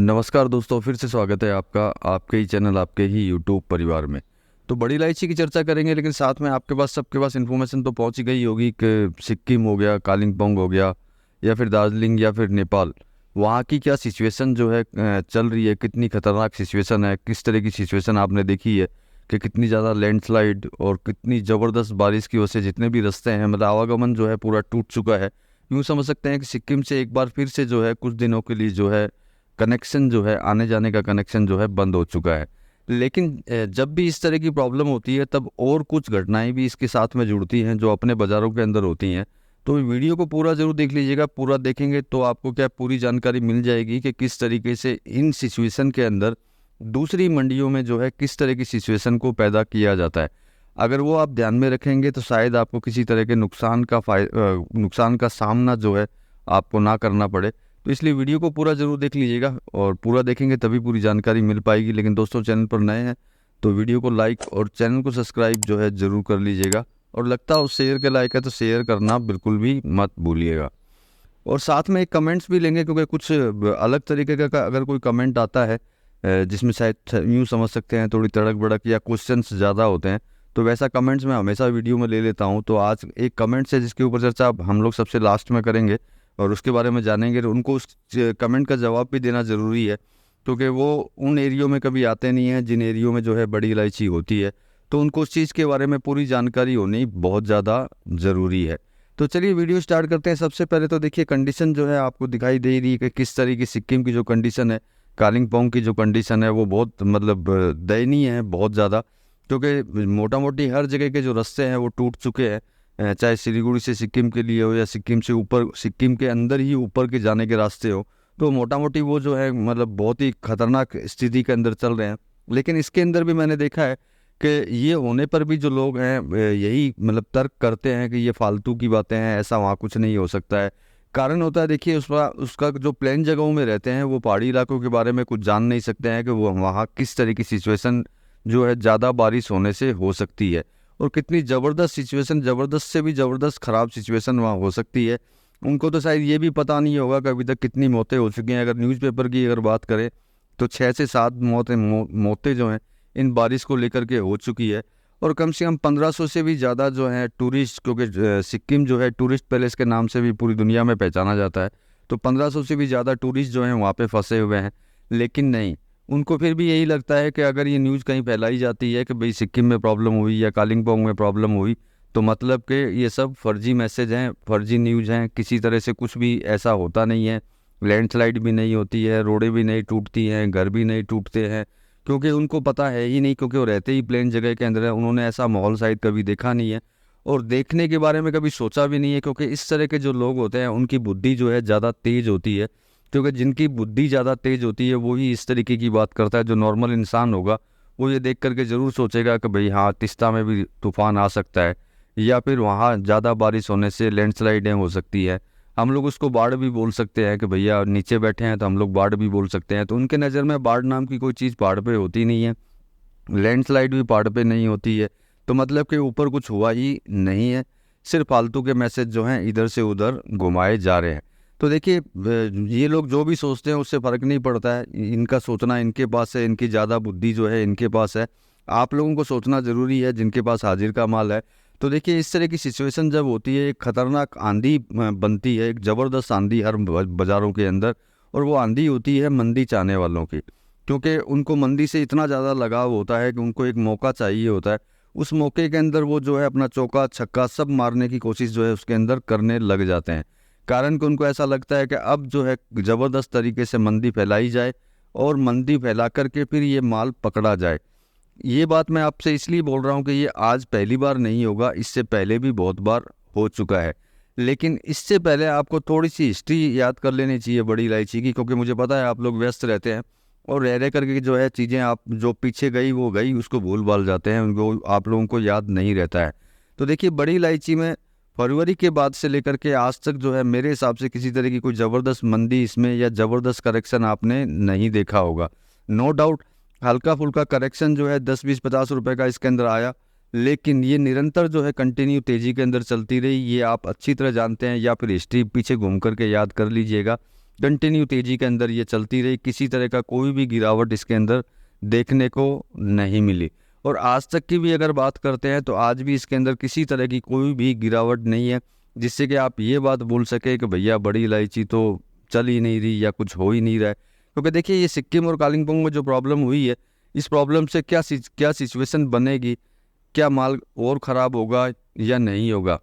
नमस्कार दोस्तों, फिर से स्वागत है आपका आपके ही चैनल आपके ही यूट्यूब परिवार में। तो बड़ी इलायची की चर्चा करेंगे, लेकिन साथ में आपके पास सबके पास इन्फॉर्मेशन तो पहुंच ही गई होगी कि सिक्किम हो गया, कालिम्पोंग हो गया, या फिर दार्जिलिंग या फिर नेपाल, वहाँ की क्या सिचुएशन जो है चल रही है, कितनी खतरनाक सिचुएशन है, किस तरह की सिचुएशन आपने देखी है कि कितनी ज़्यादा लैंडस्लाइड और कितनी ज़बरदस्त बारिश की वजह से जितने भी रास्ते हैं, मतलब आवागमन जो है पूरा टूट चुका है। यूँ समझ सकते हैं कि सिक्किम से एक बार फिर से जो है कुछ दिनों के लिए जो है कनेक्शन जो है, आने जाने का कनेक्शन जो है बंद हो चुका है। लेकिन जब भी इस तरह की प्रॉब्लम होती है तब और कुछ घटनाएं भी इसके साथ में जुड़ती हैं जो अपने बाज़ारों के अंदर होती हैं। तो वीडियो को पूरा ज़रूर देख लीजिएगा। पूरा देखेंगे तो आपको क्या पूरी जानकारी मिल जाएगी कि किस तरीके से इन सिचुएशन के अंदर दूसरी मंडियों में जो है किस तरह की सिचुएशन को पैदा किया जाता है। अगर वो आप ध्यान में रखेंगे तो शायद आपको किसी तरह के नुकसान का सामना जो है आपको ना करना पड़े। तो इसलिए वीडियो को पूरा ज़रूर देख लीजिएगा, और पूरा देखेंगे तभी पूरी जानकारी मिल पाएगी। लेकिन दोस्तों, चैनल पर नए हैं तो वीडियो को लाइक और चैनल को सब्सक्राइब जो है ज़रूर कर लीजिएगा, और लगता है उस शेयर के लायक है तो शेयर करना बिल्कुल भी मत भूलिएगा। और साथ में एक कमेंट्स भी लेंगे, क्योंकि कुछ अलग तरीके का अगर कोई कमेंट आता है जिसमें शायद यूँ समझ सकते हैं थोड़ी तड़क भड़क या क्वेश्चंस ज़्यादा होते हैं, तो वैसा कमेंट्स मैं हमेशा वीडियो में ले लेता हूँ। तो आज एक कमेंट्स है जिसके ऊपर चर्चा हम लोग सबसे लास्ट में करेंगे और उसके बारे में जानेंगे। उनको उस कमेंट का जवाब भी देना ज़रूरी है, क्योंकि वो उन एरियो में कभी आते नहीं हैं जिन एरियो में जो है बड़ी इलायची होती है। तो उनको उस चीज़ के बारे में पूरी जानकारी होनी बहुत ज़्यादा ज़रूरी है। तो चलिए वीडियो स्टार्ट करते हैं। सबसे पहले तो देखिए कंडीशन जो है आपको दिखाई दे रही है कि किस तरीके की सिक्किम की जो कंडीशन है, कालिम्पोंग की जो कंडीशन है वो बहुत मतलब दयनीय है बहुत ज़्यादा। क्योंकि मोटा मोटी हर जगह के जो रास्ते हैं वो टूट चुके हैं, चाहे सिलीगुड़ी से सिक्किम के लिए हो या सिक्किम से ऊपर, सिक्किम के अंदर ही ऊपर के जाने के रास्ते हो। तो मोटा मोटी वो जो है मतलब बहुत ही खतरनाक स्थिति के अंदर चल रहे हैं। लेकिन इसके अंदर भी मैंने देखा है कि ये होने पर भी जो लोग हैं यही मतलब तर्क करते हैं कि ये फालतू की बातें हैं, ऐसा वहाँ कुछ नहीं हो सकता है। कारण होता है, देखिए उसका उसका जो प्लेन जगहों में रहते हैं वो पहाड़ी इलाकों के बारे में कुछ जान नहीं सकते हैं कि वो वहाँ किस तरह की सिचुएशन जो है ज़्यादा बारिश होने से हो सकती है, और कितनी ज़बरदस्त सिचुएशन, ज़बरदस्त से भी ज़बरदस्त ख़राब सिचुएशन वहाँ हो सकती है। उनको तो शायद ये भी पता नहीं होगा कि अभी तक कितनी मौतें हो चुकी हैं। अगर न्यूज़पेपर की अगर बात करें तो 6 से 7 मौतें जो हैं इन बारिश को लेकर के हो चुकी है। और कम से कम 1500 से भी ज़्यादा जो है टूरिस्ट, क्योंकि सिक्किम जो है टूरिस्ट पैलेस के नाम से भी पूरी दुनिया में पहचाना जाता है, तो 1500 से भी ज़्यादा टूरिस्ट जो हैं वहाँ पे फंसे हुए हैं। लेकिन नहीं, उनको फिर भी यही लगता है कि अगर ये न्यूज़ कहीं फैलाई जाती है कि भाई सिक्किम में प्रॉब्लम हुई या कालिम्पोंग में प्रॉब्लम हुई, तो मतलब कि ये सब फर्जी मैसेज हैं, फर्जी न्यूज़ हैं। किसी तरह से कुछ भी ऐसा होता नहीं है, लैंडस्लाइड भी नहीं होती है, रोडें भी नहीं टूटती हैं, घर भी नहीं टूटते हैं, क्योंकि उनको पता है ही नहीं, क्योंकि वो रहते ही प्लेन जगह के अंदर है। उन्होंने ऐसा माहौल शायद कभी देखा नहीं है और देखने के बारे में कभी सोचा भी नहीं है, क्योंकि इस तरह के जो लोग होते हैं उनकी बुद्धि जो है ज़्यादा तेज़ होती है। क्योंकि जिनकी बुद्धि ज़्यादा तेज़ होती है वही इस तरीके की बात करता है। जो नॉर्मल इंसान होगा वो ये देख करके ज़रूर सोचेगा कि भाई हाँ, तीस्ता में भी तूफान आ सकता है, या फिर वहाँ ज़्यादा बारिश होने से लैंडस्लाइडें हो सकती है। हम लोग उसको बाढ़ भी बोल सकते हैं कि भैया नीचे बैठे हैं तो हम लोग बाढ़ भी बोल सकते हैं। तो उनके नज़र में बाढ़ नाम की कोई चीज़ पहाड़ पे होती नहीं है, लैंडस्लाइड भी पहाड़ पे नहीं होती है। तो मतलब कि ऊपर कुछ हुआ ही नहीं है, सिर्फ फालतू के मैसेज जो हैं इधर से उधर घुमाए जा रहे हैं। तो देखिए ये लोग जो भी सोचते हैं उससे फ़र्क नहीं पड़ता है। इनका सोचना इनके पास है, इनकी ज़्यादा बुद्धि जो है इनके पास है। आप लोगों को सोचना ज़रूरी है जिनके पास हाजिर का माल है। तो देखिए इस तरह की सिचुएशन जब होती है, एक खतरनाक आंधी बनती है, एक ज़बरदस्त आंधी हर बाज़ारों के अंदर, और वो आंधी होती है मंदी चाहने वालों की। क्योंकि उनको मंदी से इतना ज़्यादा लगाव होता है कि उनको एक मौका चाहिए होता है। उस मौके के अंदर वो जो है अपना चौका छक्का सब मारने की कोशिश जो है उसके अंदर करने लग जाते हैं। कारण कि उनको ऐसा लगता है कि अब जो है ज़बरदस्त तरीके से मंदी फैलाई जाए, और मंदी फैला करके फिर ये माल पकड़ा जाए। ये बात मैं आपसे इसलिए बोल रहा हूँ कि ये आज पहली बार नहीं होगा, इससे पहले भी बहुत बार हो चुका है। लेकिन इससे पहले आपको थोड़ी सी हिस्ट्री याद कर लेनी चाहिए बड़ी इलायची की, क्योंकि मुझे पता है आप लोग व्यस्त रहते हैं और रह करके जो है चीज़ें आप जो पीछे गई वो गई, उसको भूल भाल जाते हैं, उनको आप लोगों को याद नहीं रहता है। तो देखिए बड़ी इलायची में फरवरी के बाद से लेकर के आज तक जो है मेरे हिसाब से किसी तरह की कोई ज़बरदस्त मंदी इसमें या ज़बरदस्त करेक्शन आपने नहीं देखा होगा। नो डाउट हल्का फुल्का करेक्शन जो है 10 20 50 रुपए का इसके अंदर आया, लेकिन ये निरंतर जो है कंटिन्यू तेज़ी के अंदर चलती रही। ये आप अच्छी तरह जानते हैं, या फिर हिस्ट्री पीछे घूम करके याद कर लीजिएगा। कंटिन्यू तेजी के अंदर ये चलती रही, किसी तरह का कोई भी गिरावट इसके अंदर देखने को नहीं मिली। और आज तक की भी अगर बात करते हैं तो आज भी इसके अंदर किसी तरह की कोई भी गिरावट नहीं है जिससे कि आप ये बात बोल सके कि भैया बड़ी इलायची तो चल ही नहीं रही या कुछ हो ही नहीं रहा है। क्योंकि देखिए ये सिक्किम और कालिम्पोंग में जो प्रॉब्लम हुई है, इस प्रॉब्लम से क्या सिचुएशन बनेगी, क्या माल और ख़राब होगा या नहीं होगा,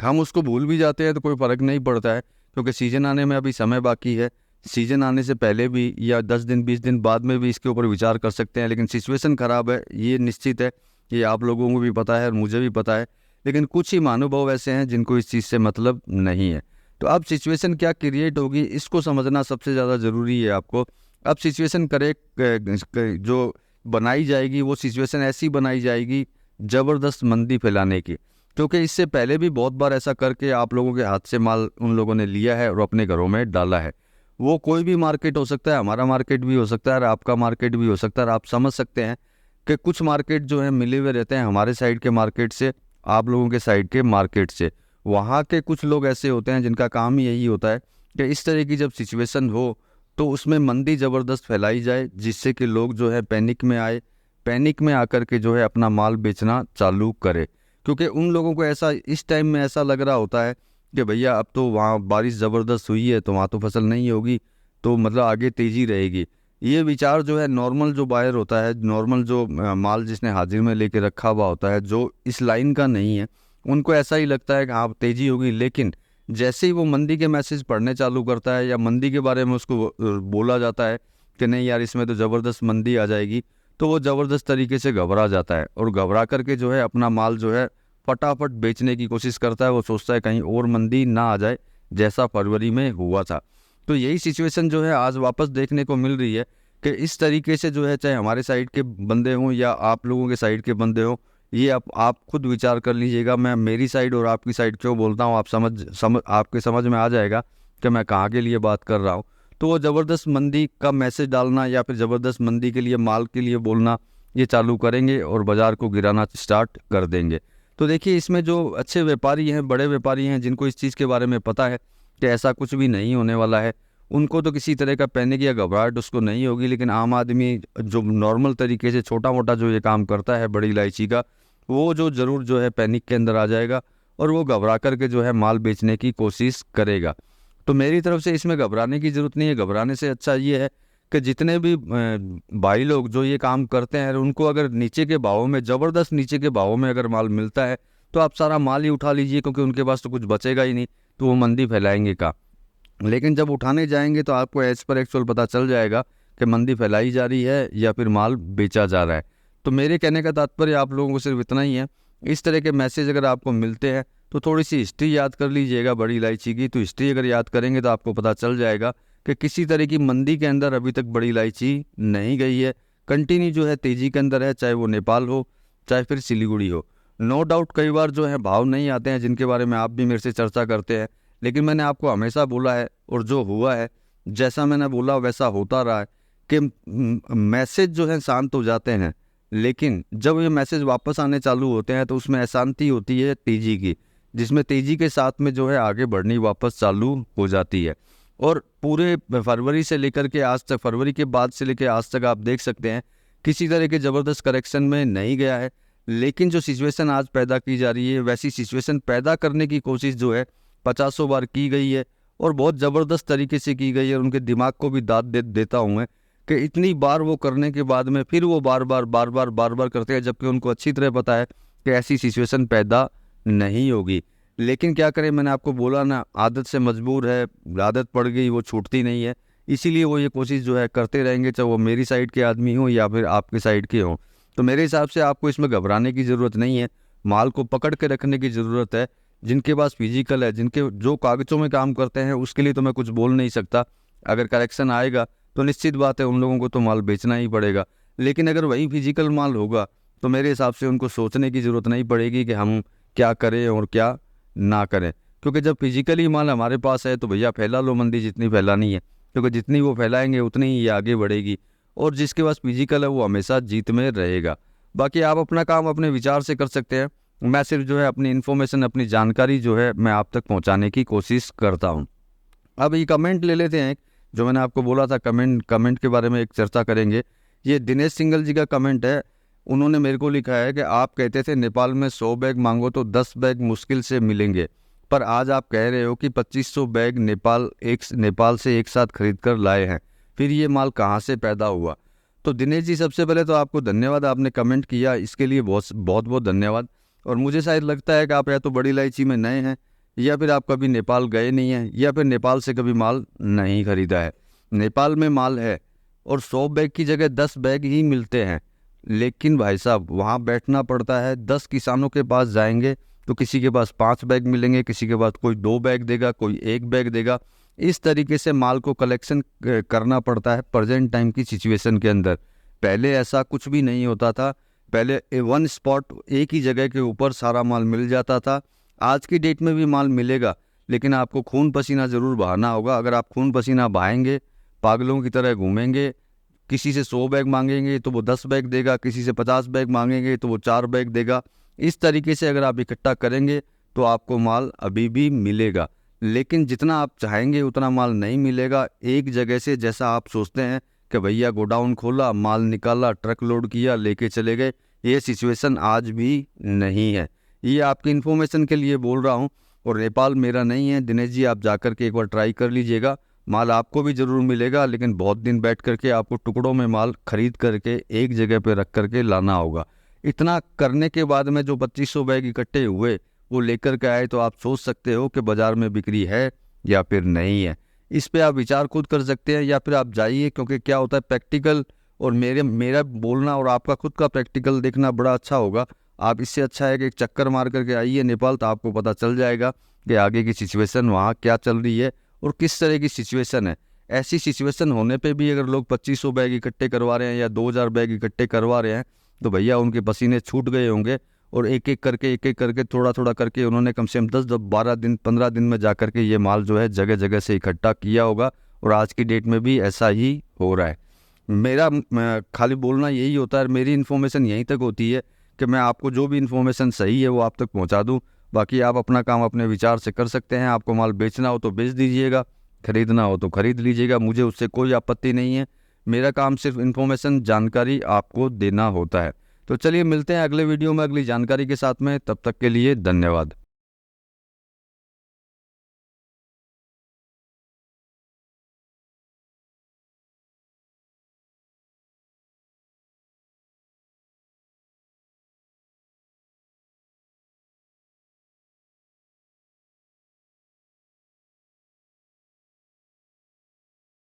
हम उसको भूल भी जाते हैं तो कोई फ़र्क नहीं पड़ता है, क्योंकि सीज़न आने में अभी समय बाकी है। सीज़न आने से पहले भी या 10 दिन 20 दिन बाद में भी इसके ऊपर विचार कर सकते हैं, लेकिन सिचुएशन ख़राब है ये निश्चित है, ये आप लोगों को भी पता है और मुझे भी पता है। लेकिन कुछ ही महानुभाव ऐसे हैं जिनको इस चीज़ से मतलब नहीं है। तो अब सिचुएशन क्या क्रिएट होगी इसको समझना सबसे ज़्यादा ज़रूरी है आपको। अब सिचुएशन करेक्ट जो बनाई जाएगी वो सिचुएशन ऐसी बनाई जाएगी ज़बरदस्त मंदी फैलाने की, क्योंकि इससे पहले भी बहुत बार ऐसा करके आप लोगों के हाथ से माल उन लोगों ने लिया है और अपने घरों में डाला है। वो कोई भी मार्केट हो सकता है, हमारा मार्केट भी हो सकता है और आपका मार्केट भी हो सकता है। और आप समझ सकते हैं कि कुछ मार्केट जो है मिले हुए रहते हैं हमारे साइड के मार्केट से, आप लोगों के साइड के मार्केट से। वहाँ के कुछ लोग ऐसे होते हैं जिनका काम ही यही होता है कि इस तरह की जब सिचुएशन हो तो उसमें मंदी ज़बरदस्त फैलाई जाए, जिससे कि लोग जो है पैनिक में आए, पैनिक में आकर के जो है अपना माल बेचना चालू करे। क्योंकि उन लोगों को ऐसा इस टाइम में ऐसा लग रहा होता है कि भैया अब तो वहाँ बारिश ज़बरदस्त हुई है तो वहाँ तो फसल नहीं होगी, तो मतलब आगे तेज़ी रहेगी। ये विचार जो है नॉर्मल जो बायर होता है, नॉर्मल जो माल जिसने हाजिर में लेके रखा हुआ होता है, जो इस लाइन का नहीं है, उनको ऐसा ही लगता है कि हाँ तेज़ी होगी। लेकिन जैसे ही वो मंदी के मैसेज पढ़ने चालू करता है या मंदी के बारे में उसको बोला जाता है कि नहीं यार इसमें तो ज़बरदस्त मंदी आ जाएगी, तो वो ज़बरदस्त तरीके से घबरा जाता है और घबरा करके जो है अपना माल जो है फटाफट बेचने की कोशिश करता है। वो सोचता है कहीं और मंदी ना आ जाए जैसा फरवरी में हुआ था। तो यही सिचुएशन जो है आज वापस देखने को मिल रही है कि इस तरीके से जो है, चाहे हमारे साइड के बंदे हों या आप लोगों के साइड के बंदे हों, ये आप खुद विचार कर लीजिएगा। मैं मेरी साइड और आपकी साइड क्यों बोलता हूँ, आप आपके समझ में आ जाएगा कि मैं कहाँ के लिए बात कर रहा हूँ। तो वो ज़बरदस्त मंदी का मैसेज डालना या फिर ज़बरदस्त मंदी के लिए माल के लिए बोलना ये चालू करेंगे और बाज़ार को गिराना स्टार्ट कर देंगे। तो देखिए इसमें जो अच्छे व्यापारी हैं, बड़े व्यापारी हैं, जिनको इस चीज़ के बारे में पता है कि ऐसा कुछ भी नहीं होने वाला है, उनको तो किसी तरह का पैनिक या घबराहट उसको नहीं होगी। लेकिन आम आदमी जो नॉर्मल तरीके से छोटा मोटा जो ये काम करता है बड़ी इलायची का, वो जो ज़रूर जो है पैनिक के अंदर आ जाएगा और वो घबरा करके जो है माल बेचने की कोशिश करेगा। तो मेरी तरफ से इसमें घबराने की ज़रूरत नहीं है। घबराने से अच्छा ये है कि जितने भी भाई लोग जो ये काम करते हैं, उनको अगर नीचे के भावों में, ज़बरदस्त नीचे के भावों में अगर माल मिलता है तो आप सारा माल ही उठा लीजिए, क्योंकि उनके पास तो कुछ बचेगा ही नहीं, तो वो मंदी फैलाएंगे का। लेकिन जब उठाने जाएंगे तो आपको एज पर एक्चुअल पता चल जाएगा कि मंदी फैलाई जा रही है या फिर माल बेचा जा रहा है। तो मेरे कहने का तात्पर्य आप लोगों को सिर्फ इतना ही है, इस तरह के मैसेज अगर आपको मिलते हैं तो थोड़ी सी हिस्ट्री याद कर लीजिएगा बड़ी इलायची की। तो हिस्ट्री अगर याद करेंगे तो आपको पता चल जाएगा कि किसी तरह की मंदी के अंदर अभी तक बड़ी इलायची नहीं गई है। कंटिन्यू जो है तेज़ी के अंदर है, चाहे वो नेपाल हो चाहे फिर सिलीगुड़ी हो। नो डाउट कई बार जो है भाव नहीं आते हैं जिनके बारे में आप भी मेरे से चर्चा करते हैं, लेकिन मैंने आपको हमेशा बोला है और जो हुआ है, जैसा मैंने बोला वैसा होता रहा है कि मैसेज जो है शांत हो जाते हैं, लेकिन जब ये मैसेज वापस आने चालू होते हैं तो उसमें अशांति होती है तेज़ी की, जिसमें तेज़ी के साथ में जो है आगे बढ़नी वापस चालू हो जाती है। और पूरे फरवरी से लेकर के आज तक, फरवरी के बाद से लेकर आज तक आप देख सकते हैं किसी तरह के ज़बरदस्त करेक्शन में नहीं गया है। लेकिन जो सिचुएशन आज पैदा की जा रही है वैसी सिचुएशन पैदा करने की कोशिश जो है 50 बार की गई है और बहुत ज़बरदस्त तरीके से की गई है। उनके दिमाग को भी दाद देता हूँ मैं कि इतनी बार वो करने के बाद में फिर वो बार बार करते हैं, जबकि उनको अच्छी तरह पता है कि ऐसी सिचुएशन पैदा नहीं होगी। लेकिन क्या करें, मैंने आपको बोला ना, आदत से मजबूर है, आदत पड़ गई, वो छूटती नहीं है। इसीलिए वो ये कोशिश जो है करते रहेंगे, चाहे वो मेरी साइड के आदमी हो या फिर आपके साइड के हों। तो मेरे हिसाब से आपको इसमें घबराने की ज़रूरत नहीं है, माल को पकड़ के रखने की ज़रूरत है। जिनके पास फिजिकल है, जिनके जो कागज़ों में काम करते हैं, उसके लिए तो मैं कुछ बोल नहीं सकता। अगर करेक्शन आएगा तो निश्चित बात है उन लोगों को तो माल बेचना ही पड़ेगा। लेकिन अगर वही फिजिकल माल होगा तो मेरे हिसाब से उनको सोचने की ज़रूरत नहीं पड़ेगी कि हम क्या करें और क्या ना करें, क्योंकि जब फिजिकली माल हमारे पास है तो भैया फैला लो मंदी जितनी फैलानी है, क्योंकि जितनी वो फैलाएंगे उतनी ही ये आगे बढ़ेगी। और जिसके पास फिजिकल है वो हमेशा जीत में रहेगा। बाकी आप अपना काम अपने विचार से कर सकते हैं, मैं सिर्फ जो है अपनी इन्फॉर्मेशन, अपनी जानकारी जो है मैं आप तक पहुंचाने की कोशिश करता हूं। अब ये कमेंट ले लेते हैं, जो मैंने आपको बोला था कमेंट के बारे में एक चर्चा करेंगे। ये दिनेश सिंगल जी का कमेंट है। उन्होंने मेरे को लिखा है कि आप कहते थे नेपाल में 100 बैग मांगो तो 10 बैग मुश्किल से मिलेंगे, पर आज आप कह रहे हो कि 2500 बैग नेपाल से एक साथ खरीद कर लाए हैं, फिर ये माल कहाँ से पैदा हुआ? तो दिनेश जी, सबसे पहले तो आपको धन्यवाद, आपने कमेंट किया, इसके लिए बहुत बहुत धन्यवाद। और मुझे शायद लगता है कि आप या तो बड़ी इलायची में नए हैं, या फिर आप कभी नेपाल गए नहीं हैं, या फिर नेपाल से कभी माल नहीं खरीदा है। नेपाल में माल है और 100 बैग की जगह 10 बैग ही मिलते हैं, लेकिन भाई साहब वहाँ बैठना पड़ता है। 10 किसानों के पास जाएंगे तो किसी के पास 5 बैग मिलेंगे, किसी के पास कोई 2 बैग देगा, कोई 1 बैग देगा। इस तरीके से माल को कलेक्शन करना पड़ता है प्रेजेंट टाइम की सिचुएशन के अंदर। पहले ऐसा कुछ भी नहीं होता था, पहले वन स्पॉट, एक ही जगह के ऊपर सारा माल मिल जाता था। आज की डेट में भी माल मिलेगा, लेकिन आपको खून पसीना ज़रूर बहाना होगा। अगर आप खून पसीना बहाएंगे, पागलों की तरह घूमेंगे, किसी से 100 बैग मांगेंगे तो वो 10 बैग देगा, किसी से 50 बैग मांगेंगे तो वो 4 बैग देगा। इस तरीके से अगर आप इकट्ठा करेंगे तो आपको माल अभी भी मिलेगा, लेकिन जितना आप चाहेंगे उतना माल नहीं मिलेगा एक जगह से। जैसा आप सोचते हैं कि भैया गोडाउन खोला, माल निकाला, ट्रक लोड किया, लेके चले गए, ये सिचुएशन आज भी नहीं है। ये आपकी इन्फॉर्मेशन के लिए बोल रहा हूँ। और नेपाल मेरा नहीं है दिनेश जी, आप जाकर के एक बार ट्राई कर लीजिएगा, माल आपको भी ज़रूर मिलेगा, लेकिन बहुत दिन बैठ करके आपको टुकड़ों में माल खरीद करके एक जगह पे रख करके लाना होगा। इतना करने के बाद में जो 2500 बैग इकट्ठे हुए वो लेकर के आए, तो आप सोच सकते हो कि बाज़ार में बिक्री है या फिर नहीं है। इस पे आप विचार खुद कर सकते हैं, या फिर आप जाइए, क्योंकि क्या होता है प्रैक्टिकल और मेरा बोलना और आपका खुद का प्रैक्टिकल देखना बड़ा अच्छा होगा। आप इससे अच्छा है कि एक चक्कर मार करके आइए नेपाल, तो आपको पता चल जाएगा कि आगे की सिचुएशन वहाँ क्या चल रही है और किस तरह की सिचुएशन है। ऐसी सिचुएशन होने पे भी अगर लोग 2500 बैग इकट्ठे करवा रहे हैं या 2000 बैग इकट्ठे करवा रहे हैं, तो भैया उनके पसीने छूट गए होंगे, और एक एक करके थोड़ा थोड़ा करके उन्होंने कम से कम 10-12 दिन 15 दिन में जा करके ये माल जो है जगह जगह से इकट्ठा किया होगा। और आज की डेट में भी ऐसा ही हो रहा है। मेरा खाली बोलना यही होता है, मेरी इन्फॉर्मेशन यहीं तक होती है कि मैं आपको जो भी इन्फॉर्मेशन सही है वो आप तक पहुंचा दूं। बाकी आप अपना काम अपने विचार से कर सकते हैं। आपको माल बेचना हो तो बेच दीजिएगा, खरीदना हो तो खरीद लीजिएगा, मुझे उससे कोई आपत्ति नहीं है। मेरा काम सिर्फ इन्फॉर्मेशन, जानकारी आपको देना होता है। तो चलिए मिलते हैं अगले वीडियो में अगली जानकारी के साथ में, तब तक के लिए धन्यवाद।